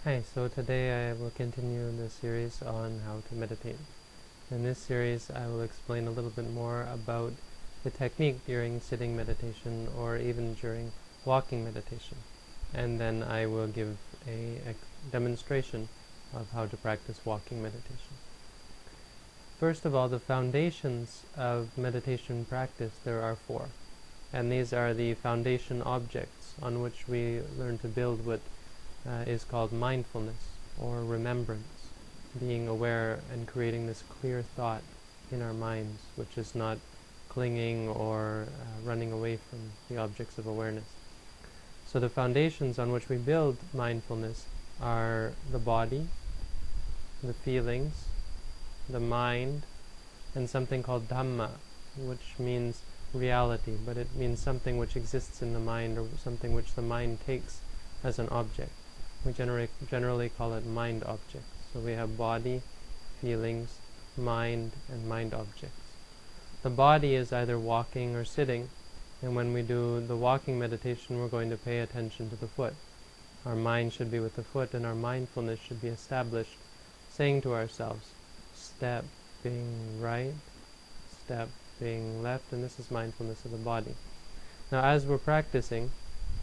Hi, so today I will continue the series on how to meditate. In this series I will explain a little bit more about the technique during sitting meditation or even during walking meditation. And then I will give a demonstration of how to practice walking meditation. First of all, the foundations of meditation practice, there are 4. And these are the foundation objects on which we learn to build what is called mindfulness or remembrance, being aware and creating this clear thought in our minds, which is not clinging or running away from the objects of awareness. So the foundations on which we build mindfulness are the body, the feelings, the mind, and something called Dhamma, which means reality, but it means something which exists in the mind or something which the mind takes as an object. We generally call it mind objects. So we have body, feelings, mind, and mind objects. The body is either walking or sitting, and when we do the walking meditation, we're going to pay attention to the foot. Our mind should be with the foot, and our mindfulness should be established, saying to ourselves, step being right, step being left, and this is mindfulness of the body. Now as we're practicing,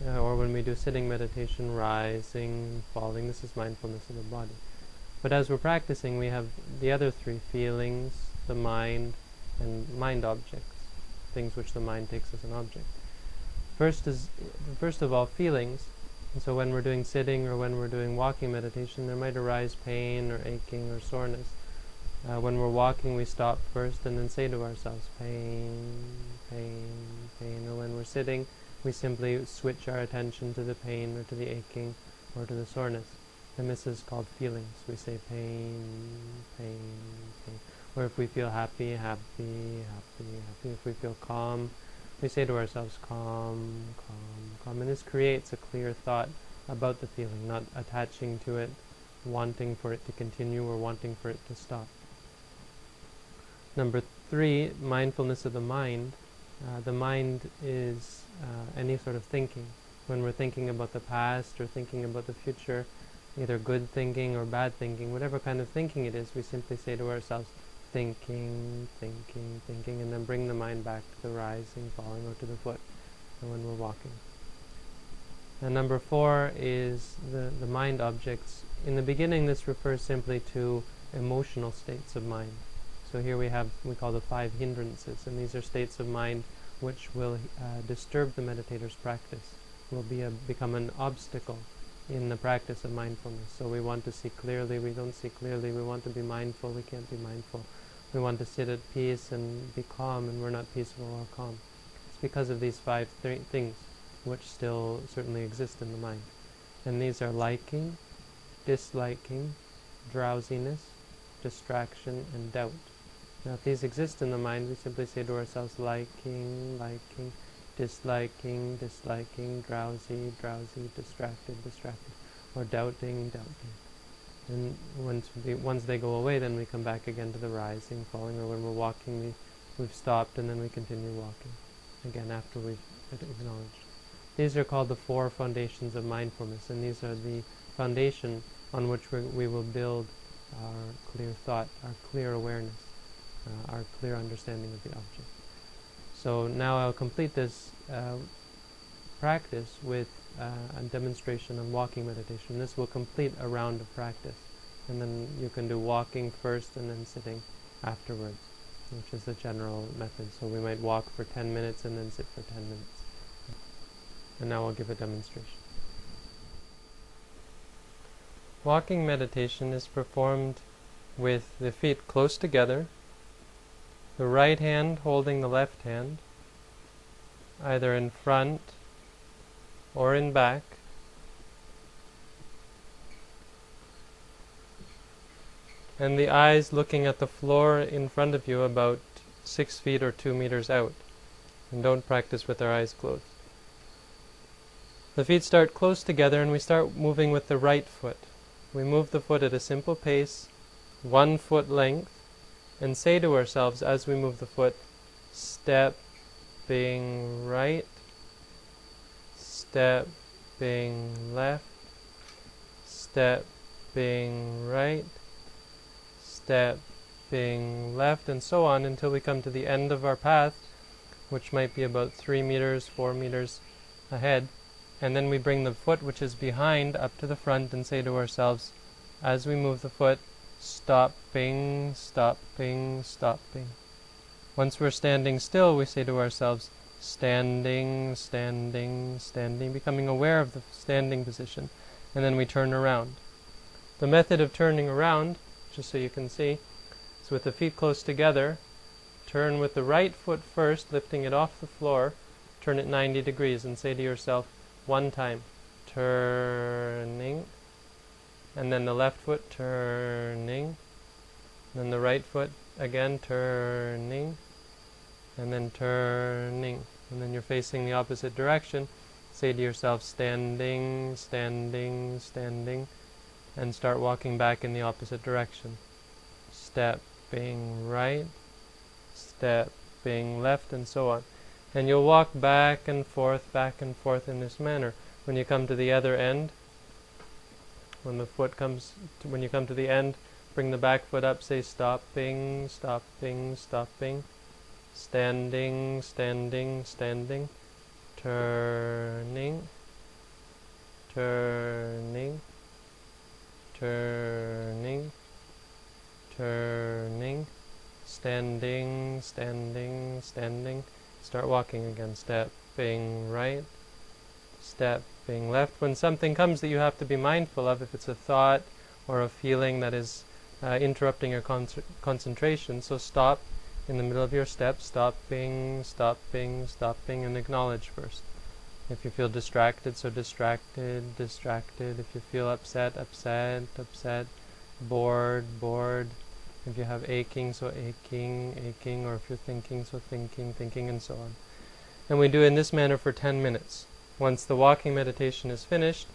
or when we do sitting meditation, rising, falling, this is mindfulness of the body. But as we're practicing, we have the other 3, feelings, the mind, and mind objects, things which the mind takes as an object. First of all, feelings. And so when we're doing sitting or when we're doing walking meditation, there might arise pain or aching or soreness. When we're walking, we stop first and then say to ourselves, pain, pain, pain. Or when we're sitting, we simply switch our attention to the pain or to the aching or to the soreness. And this is called feelings. We say pain, pain, pain. Or if we feel happy, happy, happy, happy. If we feel calm, we say to ourselves, calm, calm, calm. And this creates a clear thought about the feeling, not attaching to it, wanting for it to continue or wanting for it to stop. Number 3, mindfulness of the mind. The mind is any sort of thinking. When we're thinking about the past or thinking about the future, either good thinking or bad thinking, whatever kind of thinking it is, we simply say to ourselves, thinking, thinking, thinking, and then bring the mind back to the rising, falling, or to the foot when we're walking. And number 4 is the mind objects. In the beginning, this refers simply to emotional states of mind. So here we call the 5 hindrances, and these are states of mind which will disturb the meditator's practice, will become an obstacle in the practice of mindfulness. So we want to see clearly, we don't see clearly, we want to be mindful, we can't be mindful. We want to sit at peace and be calm, and we're not peaceful or calm. It's because of these 5 things which still certainly exist in the mind. And these are liking, disliking, drowsiness, distraction, and doubt. Now if these exist in the mind, we simply say to ourselves, liking, liking, disliking, disliking, drowsy, drowsy, distracted, distracted, or doubting, doubting. And once they go away, then we come back again to the rising, falling, or when we're walking, we've stopped and then we continue walking, again after we've acknowledged. These are called the 4 foundations of mindfulness, and these are the foundation on which we will build our clear thought, our clear awareness, our clear understanding of the object. So now I'll complete this practice with a demonstration on walking meditation. This will complete a round of practice, and then you can do walking first and then sitting afterwards, which is the general method. So we might walk for 10 minutes and then sit for 10 minutes. And now I'll give a demonstration. Walking meditation is performed with the feet close together, the right hand holding the left hand, either in front or in back, and the eyes looking at the floor in front of you about 6 feet or 2 meters out. And don't practice with our eyes closed. The feet start close together, and we start moving with the right foot. We move the foot at a simple pace, 1 foot length, and say to ourselves as we move the foot, step being right, step being left, step stepping right, stepping left, and so on until we come to the end of our path, which might be about 3 meters, 4 meters ahead. And then we bring the foot which is behind up to the front and say to ourselves, as we move the foot, stopping, stopping, stopping. Once we're standing still, we say to ourselves, standing, standing, standing, becoming aware of the standing position. And then we turn around. The method of turning around, just so you can see, is with the feet close together. Turn with the right foot first, lifting it off the floor. Turn it 90 degrees and say to yourself, one time, turning. And then the left foot, turning. Then the right foot, again, turning. And then turning. And then you're facing the opposite direction. Say to yourself, standing, standing, standing. And start walking back in the opposite direction. Stepping right, stepping left, and so on. And you'll walk back and forth in this manner. When you come to the other end, when you come to the end, bring the back foot up, say stopping, stopping, stopping, standing, standing, standing, turning, turning, turning, turning, standing, standing, standing. Start walking again, stepping right, stepping left. When something comes that you have to be mindful of, if it's a thought or a feeling that is interrupting your concentration, so stop in the middle of your step, stopping, stopping, stopping, and acknowledge first. If you feel distracted, so distracted, distracted. If you feel upset, upset, upset. Bored, bored. If you have aching, so aching, aching. Or if you're thinking, so thinking, thinking, and so on. And we do in this manner for 10 minutes. Once the walking meditation is finished,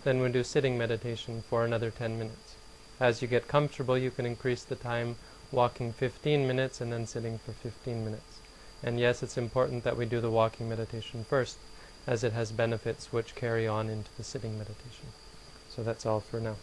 then we do sitting meditation for another 10 minutes. As you get comfortable, you can increase the time, walking 15 minutes and then sitting for 15 minutes. And yes, it's important that we do the walking meditation first, as it has benefits which carry on into the sitting meditation. So that's all for now.